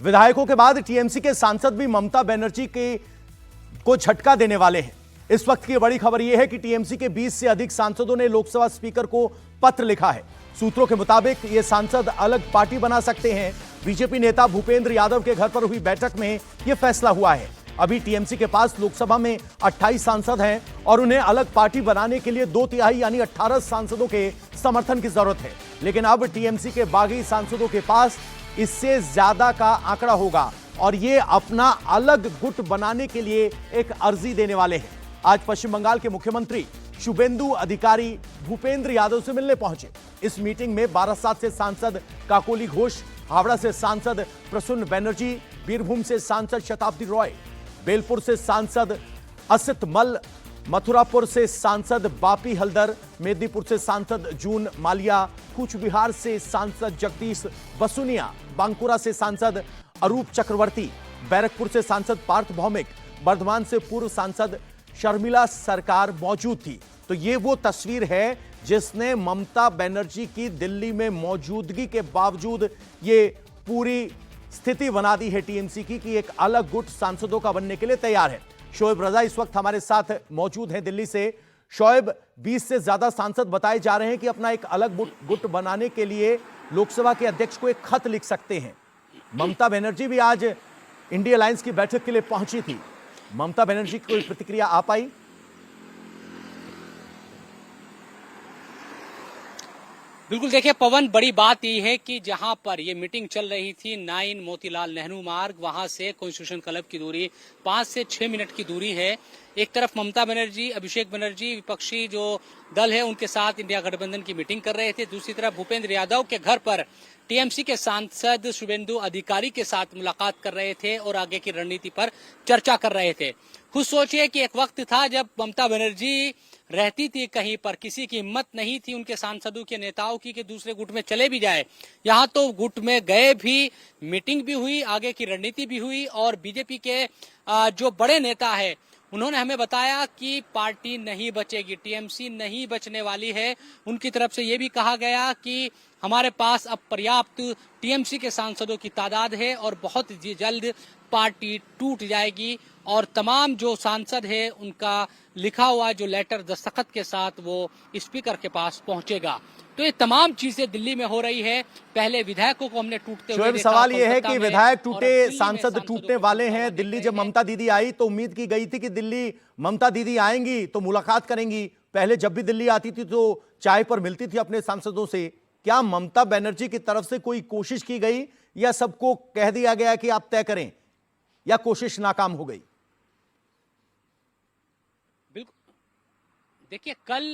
विधायकों के बाद टीएमसी के सांसद भी ममता बनर्जी को झटका देने वाले हैं। इस वक्त की बड़ी खबर यह है कि टीएमसी के 20 से अधिक सांसदों ने लोकसभा स्पीकर को पत्र लिखा है। सूत्रों के मुताबिक ये सांसद अलग पार्टी बना सकते हैं। बीजेपी नेता भूपेंद्र यादव के घर पर हुई बैठक में यह फैसला हुआ है। अभी टीएमसी के पास लोकसभा में 28 सांसद हैं और उन्हें अलग पार्टी बनाने के लिए 2/3 यानी 18 सांसदों के समर्थन की जरूरत है। लेकिन अब टीएमसी के बागी सांसदों के पास इससे ज्यादा का आंकड़ा होगा और ये अपना अलग गुट बनाने के लिए एक अर्जी देने वाले हैं। आज पश्चिम बंगाल के मुख्यमंत्री शुभेंदु अधिकारी भूपेंद्र यादव से मिलने पहुंचे। इस मीटिंग में बारासात से सांसद काकोली घोष, हावड़ा से सांसद प्रसून बनर्जी, बीरभूम से सांसद शताब्दी रॉय, बेलपुर से सांसद असित मल, मथुरापुर से सांसद बापी हल्दर, मेदिनीपुर से सांसद जून मालिया, कूच बिहार से सांसद जगदीश बसुनिया, बांकुरा से सांसद अरूप चक्रवर्ती, बैरकपुर से सांसद पार्थ भौमिक, बर्धमान से पूर्व सांसद शर्मिला सरकार मौजूद थी। तो ये वो तस्वीर है जिसने ममता बनर्जी की दिल्ली में मौजूदगी के बावजूद ये पूरी स्थिति बना दी है टीएमसी की कि एक अलग गुट सांसदों का बनने के लिए तैयार है। शोएब रजा इस वक्त हमारे साथ मौजूद हैं दिल्ली से। शोएब, 20 से ज्यादा सांसद बताए जा रहे हैं कि अपना एक अलग गुट बनाने के लिए लोकसभा के अध्यक्ष को एक खत लिख सकते हैं। ममता बनर्जी भी आज इंडिया अलायंस की बैठक के लिए पहुंची थी। ममता बनर्जी की कोई प्रतिक्रिया आ पाई? बिल्कुल, देखिए पवन, बड़ी बात यह है कि जहां पर ये मीटिंग चल रही थी 9 मोतीलाल नेहरू मार्ग, वहां से कॉन्स्टिट्यूशन क्लब की दूरी 5 से 6 मिनट की दूरी है। एक तरफ ममता बनर्जी, अभिषेक बनर्जी, विपक्षी जो दल है उनके साथ इंडिया गठबंधन की मीटिंग कर रहे थे। दूसरी तरफ भूपेंद्र यादव के घर पर टीएमसी के सांसद शुभेंदु अधिकारी के साथ मुलाकात कर रहे थे और आगे की रणनीति पर चर्चा कर रहे थे। खुद सोचिए कि एक वक्त था जब ममता बनर्जी रहती थी कहीं पर, किसी की हिम्मत नहीं थी उनके सांसदों के नेताओं की कि दूसरे गुट में चले भी जाए। यहाँ तो गुट में गए भी, मीटिंग भी हुई, आगे की रणनीति भी हुई और बीजेपी के जो बड़े नेता है उन्होंने हमें बताया कि पार्टी नहीं बचेगी, टीएमसी नहीं बचने वाली है। उनकी तरफ से ये भी कहा गया कि हमारे पास अब पर्याप्त टीएमसी के सांसदों की तादाद है और बहुत जल्द पार्टी टूट जाएगी और तमाम जो सांसद है उनका लिखा हुआ जो लेटर दस्तखत के साथ वो स्पीकर के पास पहुंचेगा। तो ये तमाम चीजें दिल्ली में हो रही है। पहले विधायकों को हमने टूटते हुए देखा। सवाल ये है कि विधायक टूटे, सांसद टूटने वाले हैं। दिल्ली जब ममता दीदी आई तो उम्मीद की गई थी कि दिल्ली ममता दीदी आएंगी तो मुलाकात करेंगी। पहले जब भी दिल्ली आती थी तो चाय पर मिलती थी अपने सांसदों से। क्या ममता बनर्जी की तरफ से कोई कोशिश की गई या सबको कह दिया गया कि आप तय करें, या कोशिश नाकाम हो गई? बिल्कुल, देखिए कल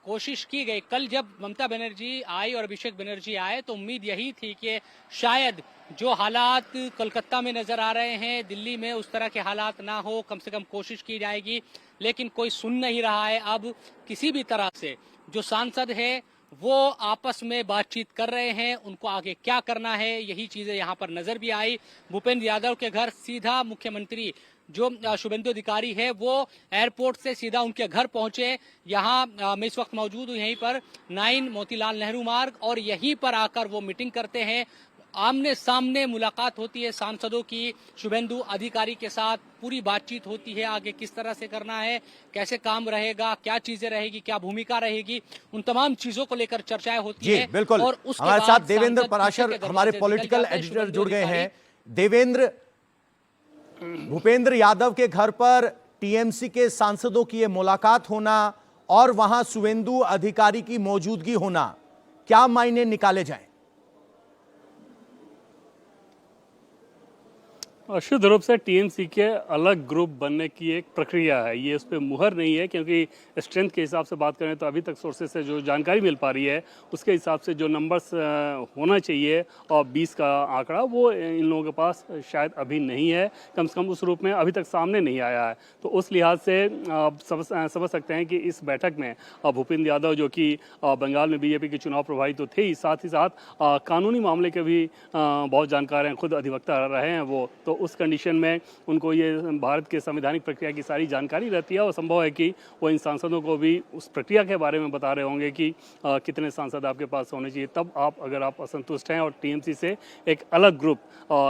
कोशिश की गई। कल जब ममता बनर्जी आई और अभिषेक बनर्जी आए तो उम्मीद यही थी कि शायद जो हालात कोलकाता में नजर आ रहे हैं दिल्ली में उस तरह के हालात ना हो, कम से कम कोशिश की जाएगी। लेकिन कोई सुन नहीं रहा है। अब किसी भी तरह से जो सांसद है वो आपस में बातचीत कर रहे हैं, उनको आगे क्या करना है यही चीजें यहाँ पर नजर भी आई। भूपेंद्र यादव के घर सीधा मुख्यमंत्री जो शुभेंदु अधिकारी है वो एयरपोर्ट से सीधा उनके घर पहुंचे। यहाँ मैं इस वक्त मौजूद हूँ यहीं पर 9 मोतीलाल नेहरू मार्ग और यहीं पर आकर वो मीटिंग करते हैं। आमने सामने मुलाकात होती है सांसदों की, शुभेंदु अधिकारी के साथ पूरी बातचीत होती है। आगे किस तरह से करना है, कैसे काम रहेगा, क्या चीजें रहेगी, क्या भूमिका रहेगी, उन तमाम चीजों को लेकर चर्चाएं होती है। बिल्कुल। और हमारे साथ देवेंद्र पराशर हमारे पॉलिटिकल एडिटर जुड़ गए हैं। देवेंद्र, भूपेंद्र यादव के घर पर टीएमसी के सांसदों की मुलाकात होना और वहां शुभेंदु अधिकारी की मौजूदगी होना, क्या मायने निकाले जाएं? निश्चित रूप से टीएमसी के अलग ग्रुप बनने की एक प्रक्रिया है। ये उस पर मुहर नहीं है, क्योंकि स्ट्रेंथ के हिसाब से बात करें तो अभी तक सोर्सेज से जो जानकारी मिल पा रही है उसके हिसाब से जो नंबर्स होना चाहिए और 20 का आंकड़ा वो इन लोगों के पास शायद अभी नहीं है, कम से कम उस रूप में अभी तक सामने नहीं आया है। तो उस लिहाज से समझ सकते हैं कि इस बैठक में भूपेंद्र यादव जो कि बंगाल में बीजेपी के चुनाव प्रभारी तो थे ही, साथ ही साथ कानूनी मामले के भी बहुत जानकार हैं, खुद अधिवक्ता रहे हैं वो, तो उस कंडीशन में उनको ये भारत के संवैधानिक प्रक्रिया की सारी जानकारी रहती है और संभव है कि वो इन सांसदों को भी उस प्रक्रिया के बारे में बता रहे होंगे कि कितने सांसद आपके पास होने चाहिए। तब आप अगर आप असंतुष्ट हैं और टीएमसी से एक अलग ग्रुप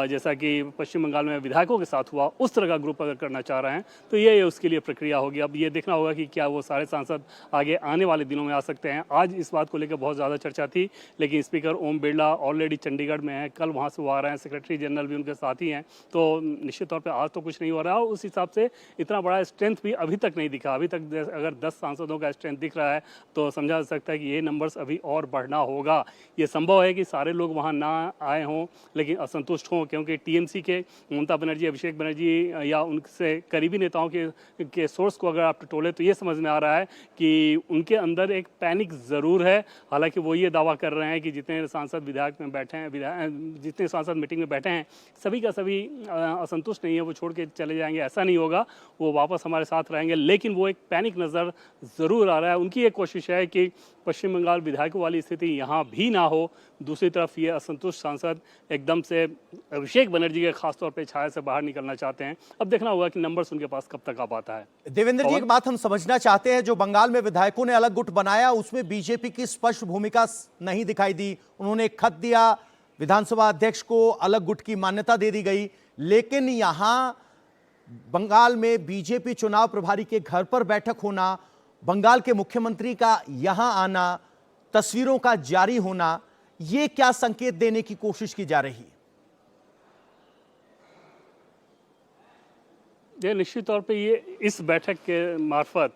जैसा कि पश्चिम बंगाल में विधायकों के साथ हुआ उस तरह का ग्रुप अगर करना चाह रहे हैं तो ये उसके लिए प्रक्रिया होगी। अब ये देखना होगा कि क्या वो सारे सांसद आगे आने वाले दिनों में आ सकते हैं। आज इस बात को लेकर बहुत ज़्यादा चर्चा थी, लेकिन स्पीकर ओम बिरला ऑलरेडी चंडीगढ़ में हैं, कल वहाँ से वो आ रहे हैं, सेक्रेटरी जनरल भी उनके साथ ही हैं, तो निश्चित तौर पर आज तो कुछ नहीं हो रहा है। उस हिसाब से इतना बड़ा स्ट्रेंथ भी अभी तक नहीं दिखा। अभी तक अगर 10 सांसदों का स्ट्रेंथ दिख रहा है तो समझा जा सकता है कि ये नंबर्स अभी और बढ़ना होगा। ये संभव है कि सारे लोग वहाँ ना आए हों लेकिन असंतुष्ट हों, क्योंकि टीएमसी के ममता बनर्जी, अभिषेक बनर्जी या उनसे करीबी नेताओं के सोर्स को अगर आप टटोले तो ये समझ में आ रहा है कि उनके अंदर एक पैनिक ज़रूर है। हालांकि वो ये दावा कर रहे हैं कि जितने सांसद विधायक में बैठे हैं, जितने सांसद मीटिंग में बैठे हैं सभी का सभी असंतुष्ट नहीं है, वो छोड़ के चले जाएंगे, ऐसा नहीं होगा, वो वापस हमारे साथ रहेंगे। लेकिन वो एक पैनिक नज़र ज़रूर आ रहा है। उनकी एक कोशिश है कि पश्चिम बंगाल विधायकों वाली स्थिति यहाँ भी ना हो। दूसरी तरफ ये असंतुष्ट सांसद एकदम से अभिषेक बनर्जी के खासतौर पे छाया से बाहर निकलना चाहते हैं। अब देखना होगा कि नंबर्स उनके पास कब तक आ पाता है। देवेंद्र जी, एक बात हम समझना चाहते हैं, जो बंगाल में विधायकों ने अलग गुट बनाया उसमें बीजेपी की स्पष्ट भूमिका नहीं दिखाई दी। उन्होंने एक खत दिया, विधानसभा अध्यक्ष को अलग गुट की मान्यता दे दी गई, लेकिन यहां बंगाल में बीजेपी चुनाव प्रभारी के घर पर बैठक होना, बंगाल के मुख्यमंत्री का यहां आना, तस्वीरों का जारी होना, ये क्या संकेत देने की कोशिश की जा रही है? ये निश्चित तौर पे ये इस बैठक के मार्फत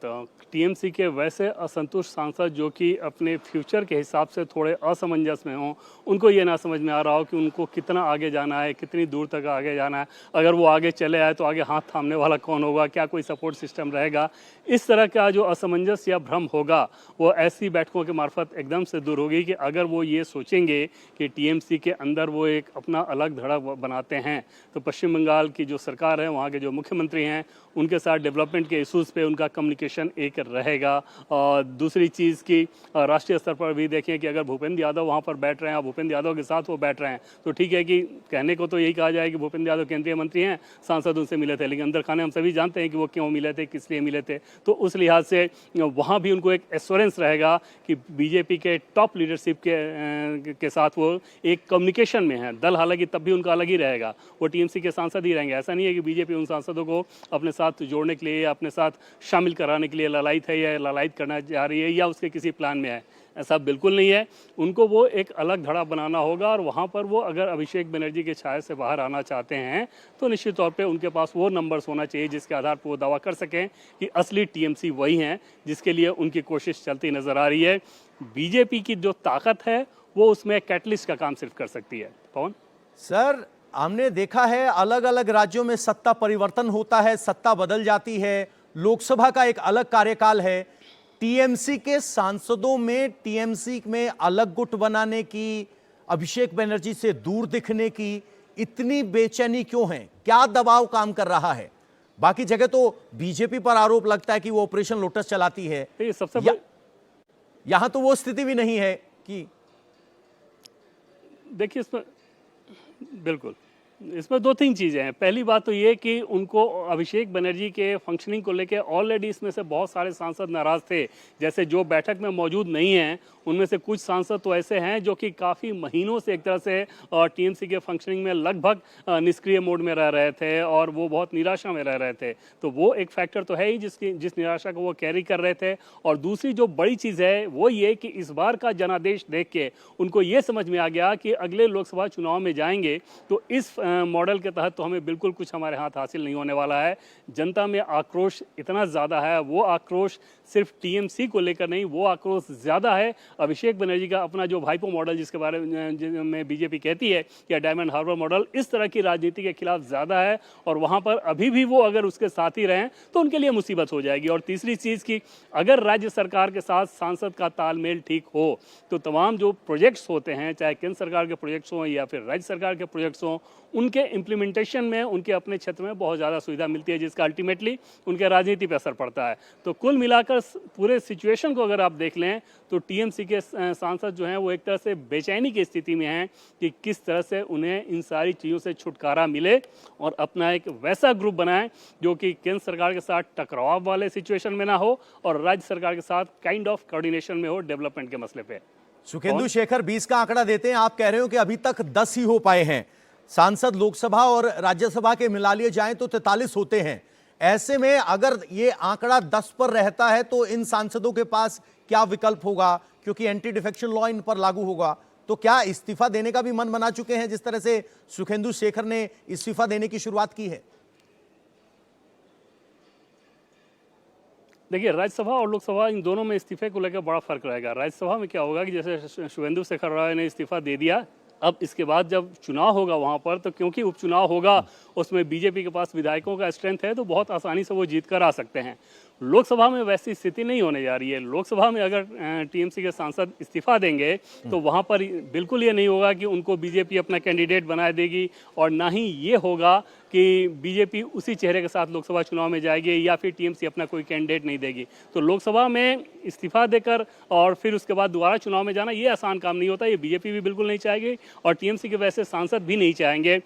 टीएमसी के वैसे असंतुष्ट सांसद जो कि अपने फ्यूचर के हिसाब से थोड़े असमंजस में हों, उनको ये ना समझ में आ रहा हो कि उनको कितना आगे जाना है, कितनी दूर तक आगे जाना है, अगर वो आगे चले आए तो आगे हाथ थामने वाला कौन होगा, क्या कोई सपोर्ट सिस्टम रहेगा। इस तरह का जो असमंजस या भ्रम होगा वो ऐसी बैठकों के मार्फत एकदम से दूर होगी कि अगर वो ये सोचेंगे कि टीएमसी के अंदर वो एक अपना अलग धड़ा बनाते हैं तो पश्चिम बंगाल की जो सरकार है, वहाँ के जो मुख्यमंत्री हैं, उनके साथ डेवलपमेंट के इश्यूज़ पे उनका कम्युनिकेशन एक रहेगा। और दूसरी चीज़ की राष्ट्रीय स्तर पर भी देखें कि अगर भूपेंद्र यादव वहाँ पर बैठ रहे हैं, भूपेंद्र यादव के साथ वो बैठ रहे हैं, तो ठीक है कि कहने को तो यही कहा जाए कि भूपेंद्र यादव केंद्रीय मंत्री हैं, सांसद उनसे मिले थे, लेकिन अंदर खाने हम सभी जानते हैं कि वो क्यों मिले थे, किस लिए मिले थे। तो उस लिहाज से वहाँ भी उनको एक एश्योरेंस रहेगा कि बीजेपी के टॉप लीडरशिप के साथ वो एक कम्युनिकेशन में है। दल हालांकि तब भी उनका अलग ही रहेगा, वो टीएमसी के सांसद ही रहेंगे। ऐसा नहीं है कि बीजेपी उन सांसदों को अपने साथ जोड़ने के लिए या अपने साथ शामिल कराने के लिए ललायत है या ललायत करना जा रही है या उसके किसी प्लान में है, ऐसा बिल्कुल नहीं है। उनको वो एक अलग धड़ा बनाना होगा और वहाँ पर वो अगर अभिषेक बनर्जी के छाया से बाहर आना चाहते हैं तो निश्चित तौर पे उनके पास वो नंबर्स होना चाहिए जिसके आधार पर वो दावा कर सकें कि असली टीएमसी वही हैं, जिसके लिए उनकी कोशिश चलती नजर आ रही है। बीजेपी की जो ताकत है वो उसमें कैटलिस्ट का काम सिर्फ कर सकती है। पवन सर, हमने देखा है अलग अलग राज्यों में सत्ता परिवर्तन होता है, सत्ता बदल जाती है, लोकसभा का एक अलग कार्यकाल है। टीएमसी के सांसदों में टीएमसी में अलग गुट बनाने की, अभिषेक बनर्जी से दूर दिखने की इतनी बेचैनी क्यों है? क्या दबाव काम कर रहा है? बाकी जगह तो बीजेपी पर आरोप लगता है कि वो ऑपरेशन लोटस चलाती है, सबसे यहां तो वो स्थिति भी नहीं है कि देखिए बिल्कुल इसमें दो तीन चीज़ें हैं। पहली बात तो ये कि उनको अभिषेक बनर्जी के फंक्शनिंग को लेकर ऑलरेडी इसमें से बहुत सारे सांसद नाराज थे। जैसे जो बैठक में मौजूद नहीं हैं उनमें से कुछ सांसद तो ऐसे हैं जो कि काफ़ी महीनों से एक तरह से टीएमसी के फंक्शनिंग में लगभग निष्क्रिय मोड में रह रहे थे और वो बहुत निराशा में रह रहे थे। तो वो एक फैक्टर तो है ही जिस निराशा को वो कैरी कर रहे थे। और दूसरी जो बड़ी चीज़ है वो ये कि इस बार का जनादेश देख के उनको ये समझ में आ गया कि अगले लोकसभा चुनाव में जाएंगे तो इस मॉडल के तहत तो हमें बिल्कुल कुछ हमारे हाथ हासिल नहीं होने वाला है। जनता में आक्रोश इतना ज़्यादा है, वो आक्रोश सिर्फ टीएमसी को लेकर नहीं, वो आक्रोश ज़्यादा है अभिषेक बनर्जी का अपना जो भाईपो मॉडल जिसके बारे में बीजेपी कहती है कि डायमंड हार्बर मॉडल, इस तरह की राजनीति के खिलाफ ज़्यादा है। और वहाँ पर अभी भी वो अगर उसके साथ ही रहें तो उनके लिए मुसीबत हो जाएगी। और तीसरी चीज़ की अगर राज्य सरकार के साथ सांसद का तालमेल ठीक हो तो तमाम जो प्रोजेक्ट्स होते हैं, चाहे केंद्र सरकार के प्रोजेक्ट्स हों या फिर राज्य सरकार के प्रोजेक्ट्स हों, उनके इम्प्लीमेंटेशन में उनके अपने क्षेत्र में बहुत ज़्यादा सुविधा मिलती है, जिसका अल्टीमेटली उनके राजनीति पर असर पड़ता है। तो कुल मिलाकर पूरे सिचुएशन को अगर आप देख लें तो टीएमसी के सांसद जो हैं वो एक तरह से बेचैनी की स्थिति में हैं कि किस तरह से उन्हें इन सारी चीज़ों से छुटकारा मिले और अपना एक वैसा ग्रुप बनाएं जो कि केंद्र सरकार के साथ टकराव वाले सिचुएशन में ना हो और राज्य सरकार के साथ काइंड ऑफ कोऑर्डिनेशन में हो डेवलपमेंट के मसले पे। सुखेंदु शेखर 20 का आंकड़ा देते हैं, आप कह रहे हो कि अभी तक 10 ही हो पाए हैं। सांसद लोकसभा और राज्यसभा के मिला लिए जाएं तो 43 होते हैं। ऐसे में अगर ये आंकड़ा 10 पर रहता है तो इन सांसदों के पास क्या विकल्प होगा, क्योंकि एंटी डिफेक्शन लॉ इन पर लागू होगा। तो क्या इस्तीफा देने का भी मन बना चुके हैं, जिस तरह से सुखेंदु शेखर ने इस्तीफा देने की शुरुआत की है? देखिए, राज्यसभा और लोकसभा इन दोनों में इस्तीफे को लेकर बड़ा फर्क रहेगा। राज्यसभा में क्या होगा कि जैसे शुभेंदु शेखर राय ने इस्तीफा दे दिया, अब इसके बाद जब चुनाव होगा वहां पर, तो क्योंकि उपचुनाव होगा उसमें बीजेपी के पास विधायकों का स्ट्रेंथ है तो बहुत आसानी से वो जीत कर आ सकते हैं। लोकसभा में वैसी स्थिति नहीं होने जा रही है। लोकसभा में अगर टीएमसी के सांसद इस्तीफा देंगे तो वहां पर बिल्कुल ये नहीं होगा कि उनको बीजेपी अपना कैंडिडेट बना देगी, और ना ही ये होगा कि बीजेपी उसी चेहरे के साथ लोकसभा चुनाव में जाएगी या फिर टीएमसी अपना कोई कैंडिडेट नहीं देगी। तो लोकसभा में इस्तीफा देकर और फिर उसके बाद दोबारा चुनाव में जाना ये आसान काम नहीं होता। ये बीजेपी भी बिल्कुल नहीं चाहेगी और टीएमसी के वैसे सांसद भी नहीं चाहेंगे।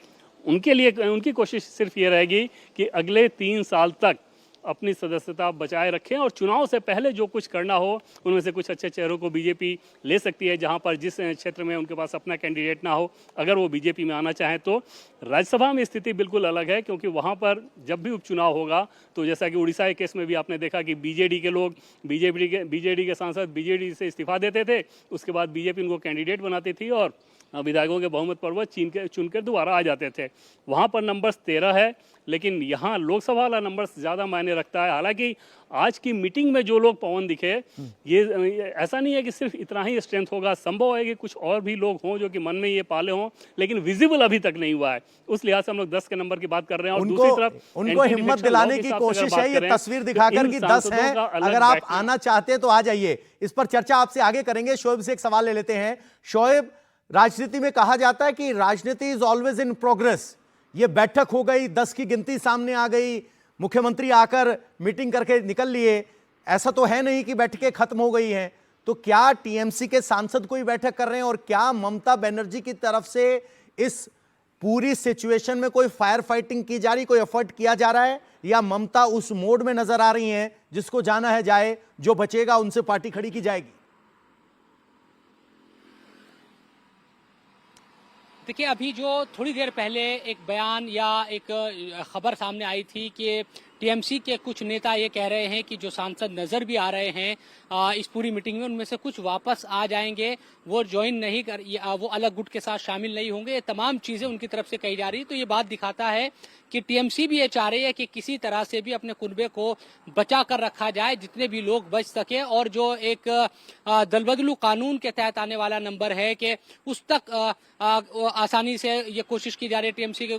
उनके लिए उनकी कोशिश सिर्फ ये रहेगी कि अगले 3 साल तक अपनी सदस्यता बचाए रखें और चुनाव से पहले जो कुछ करना हो उनमें से कुछ अच्छे चेहरों को बीजेपी ले सकती है, जहां पर जिस क्षेत्र में उनके पास अपना कैंडिडेट ना हो, अगर वो बीजेपी में आना चाहें तो। राज्यसभा में स्थिति बिल्कुल अलग है, क्योंकि वहां पर जब भी उपचुनाव होगा तो जैसा कि उड़ीसा के केस में भी आपने देखा कि बीजेडी के लोग बीजेडी के सांसद बीजेडी से इस्तीफा देते थे, उसके बाद बीजेपी उनको कैंडिडेट बनाती थी और विधायकों के बहुमत पर वह चुनकर दोबारा आ जाते थे। वहां पर नंबर्स 13 है, लेकिन यहाँ लोकसभा वाला नंबर्स ज़्यादा मायने रखता है। हालांकि आज की मीटिंग में जो लोग पवन दिखे, ये ऐसा नहीं है कि सिर्फ इतना ही स्ट्रेंथ होगा, संभव है कि कुछ और भी लोग हों जो कि मन में ये पाले हों, लेकिन विजिबल अभी तक नहीं हुआ है। उस लिहाज से हम लोग 10 के नंबर की बात कर रहे हैं। और दूसरी तरफ उनको हिम्मत दिलाने की कोशिश है, ये तस्वीर दिखाकर कि 10 है, अगर आप आना चाहते हैं तो आ जाइए। इस पर चर्चा आपसे आगे करेंगे। शोएब से एक सवाल ले लेते हैं। शोएब, राजनीति में कहा जाता है कि राजनीति इज ऑलवेज इन प्रोग्रेस। ये बैठक हो गई, 10 की गिनती सामने आ गई, मुख्यमंत्री आकर मीटिंग करके निकल लिए। ऐसा तो है नहीं कि बैठकें खत्म हो गई हैं। तो क्या टीएमसी के सांसद कोई बैठक कर रहे हैं, और क्या ममता बनर्जी की तरफ से इस पूरी सिचुएशन में कोई फायर फाइटिंग की जा रही, कोई एफर्ट किया जा रहा है, या ममता उस मोड में नजर आ रही हैं जिसको जाना है जाए, जो बचेगा उनसे पार्टी खड़ी की जाएगी? देखिए, अभी जो थोड़ी देर पहले एक बयान या एक खबर सामने आई थी कि टीएमसी के कुछ नेता ये कह रहे हैं कि जो सांसद नजर भी आ रहे हैं इस पूरी मीटिंग में, उनमें से कुछ वापस आ जाएंगे, वो ज्वाइन नहीं कर, वो अलग गुट के साथ शामिल नहीं होंगे। ये तमाम चीजें उनकी तरफ से कही जा रही है। तो ये बात दिखाता है कि टीएमसी भी ये चाह रही है कि किसी तरह से भी अपने कुनबे को बचा कर रखा जाए, जितने भी लोग बच सके, और जो एक दलबदलू कानून के तहत आने वाला नंबर है कि उस तक आसानी से ये कोशिश की जा रही है टीएमसी के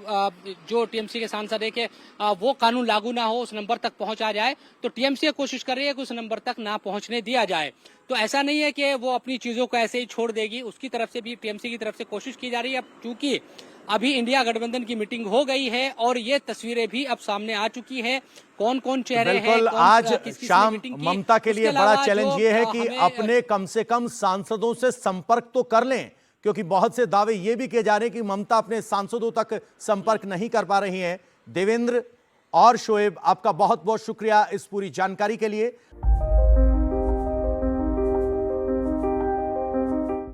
जो टीएमसी के सांसद है कि वो कानून लागू ना हो, उस नंबर तक पहुंचा जाए। तो टीएमसी कोशिश कर रही है कि उस नंबर तक ना पहुंचने दिया जाए। तो ऐसा नहीं है कि वो अपनी चीजों को ऐसे ही छोड़ देगी, उसकी तरफ से भी टीएमसी की तरफ से कोशिश की जा रही है। अब चूंकि अभी इंडिया गठबंधन की मीटिंग हो गई है और ये तस्वीरें भी अब सामने आ चुकी है, कौन कौन चेहरे हैं। बिल्कुल, आज शाम ममता के लिए बड़ा चैलेंज ये है कि अपने कम से कम सांसदों से संपर्क तो कर लें, क्योंकि बहुत से दावे ये भी किए जा रहे हैं कि ममता अपने सांसदों तक संपर्क नहीं कर पा रही हैं। देवेंद्र और शोएब, आपका बहुत बहुत शुक्रिया इस पूरी जानकारी के लिए।